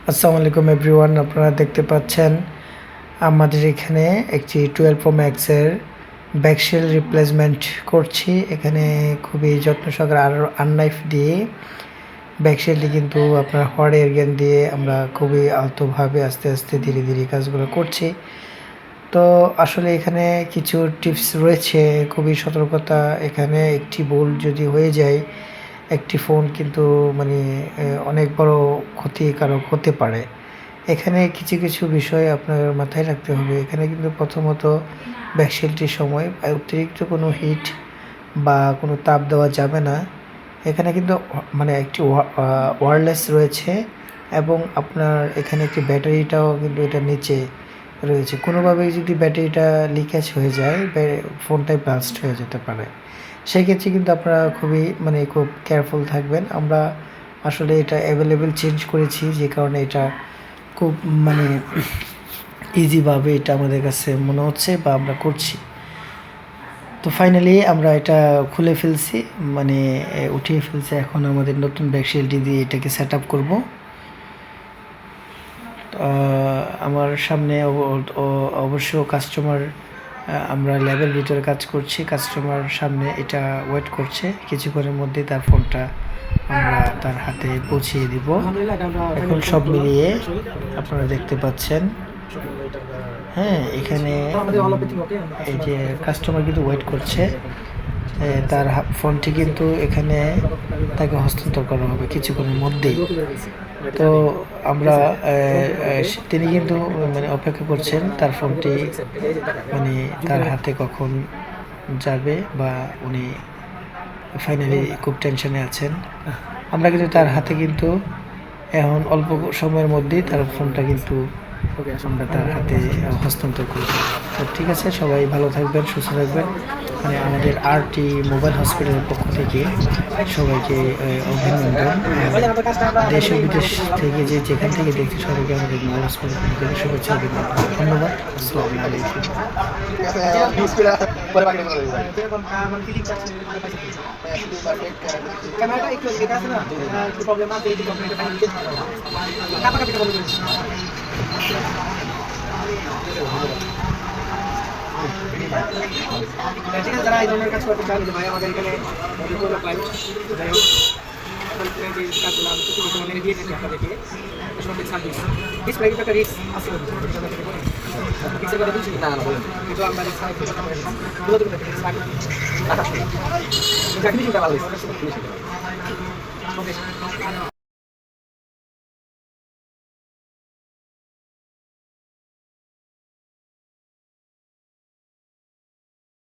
আসসালামু আলাইকুম এভরিওয়ান, আপনারা দেখতে পাচ্ছেন আমাদের এখানে একটি 12 Pro Max এর ব্যাকশেল রিপ্লেসমেন্ট করছি। এখানে খুবই যত্ন সহকারে আননাইফ দিয়ে ব্যাকশেলটি কিন্তু আপনার হট এয়ার গান দিয়ে আমরা খুবই আলতোভাবে আস্তে আস্তে ধীরে ধীরে কাজগুলো করছি। তো আসলে এখানে কিছু টিপস রয়েছে, খুবই সতর্কতা। এখানে একটি ভুল যদি হয়ে যায় একটি ফোন কিন্তু মানে অনেক বড় ক্ষতিকারক হতে পারে। এখানে কিছু কিছু বিষয় আপনার মাথায় রাখতে হবে। এখানে কিন্তু প্রথমত ব্যাকশেলটির সময় অতিরিক্ত কোনো হিট বা কোনো তাপ দেওয়া যাবে না। এখানে কিন্তু মানে একটি ওয়্যারলেস রয়েছে এবং আপনার এখানে একটি ব্যাটারিটাও কিন্তু এটার নিচে রয়েছে। কোনোভাবেই যদি ব্যাটারিটা লিকেজ হয়ে যায় ফোনটাই ব্লাস্ট হয়ে যেতে পারে। সেক্ষেত্রে কিন্তু আপনারা খুবই খুব কেয়ারফুল থাকবেন। আমরা আসলে এটা অ্যাভেলেবেল চেঞ্জ করেছি, যে কারণে এটা খুব ইজিভাবে এটা আমাদের কাছে মনে হচ্ছে বা আমরা করছি। তো ফাইনালি আমরা এটা খুলে ফেলছি, উঠিয়ে ফেলছি। এখন আমাদের নতুন ব্যাকশেলটি দিয়ে এটাকে সেট আপ করবো। আমার সামনে অবশ্য কাস্টমার, আমরা ল্যাবের ভিতরে কাজ করছি, কাস্টমার সামনে এটা ওয়েট করছে। কিছুক্ষণের মধ্যে তার ফোনটা আমরা তার হাতে পৌঁছিয়ে দিব। এখন সব মিলিয়ে আপনারা দেখতে পাচ্ছেন, হ্যাঁ, এখানে এই যে কাস্টমার কিন্তু ওয়েট করছে, তার ফোনটি কিন্তু এখানে তাকে হস্তান্তর করা হবে কিছুক্ষণের মধ্যেই। তো আমরা তিনি কিন্তু অপেক্ষা করছেন তার ফোনটি তার হাতে কখন যাবে, বা উনি ফাইনালি খুব টেনশনে আছেন। আমরা কিন্তু তার হাতে কিন্তু এখন অল্প সময়ের মধ্যেই তার ফোনটা কিন্তু আমরা তার হাতে হস্তান্তর করব। তো ঠিক আছে, সবাই ভালো থাকবেন, সুস্থ থাকবেন। আমাদের আরটি মোবাইল হসপিটালের পক্ষ থেকে সবাইকে অভিনন্দন। দেশ ও বিদেশ থেকে যেখান থেকে দেখছি সবাইকে আমাদের মোবাইল হসপিটালের পক্ষ থেকে শুভেচ্ছা অভিনন্দন। ধন্যবাদ। আসসালামু আলাইকুম। ক্যামেরাটা একটু এটা আছে না, একটু প্রবলেম আছে, এই কম্পিউটার টাইম কাটাকাটি বলে দিচ্ছি। ঠিক আছে, যারা এই ধরনের কাজ করতে চান, ভাই আমাদের এখানে কাজগুলো আমি প্রতি বছর দিয়ে থাকি আপনাদেরকে সঠিক সার্ভিস। ডিসপ্লে কিন্তু একটা রিস্ক আছে, কিন্তু আমরা চাকরি চিন্তা ভালো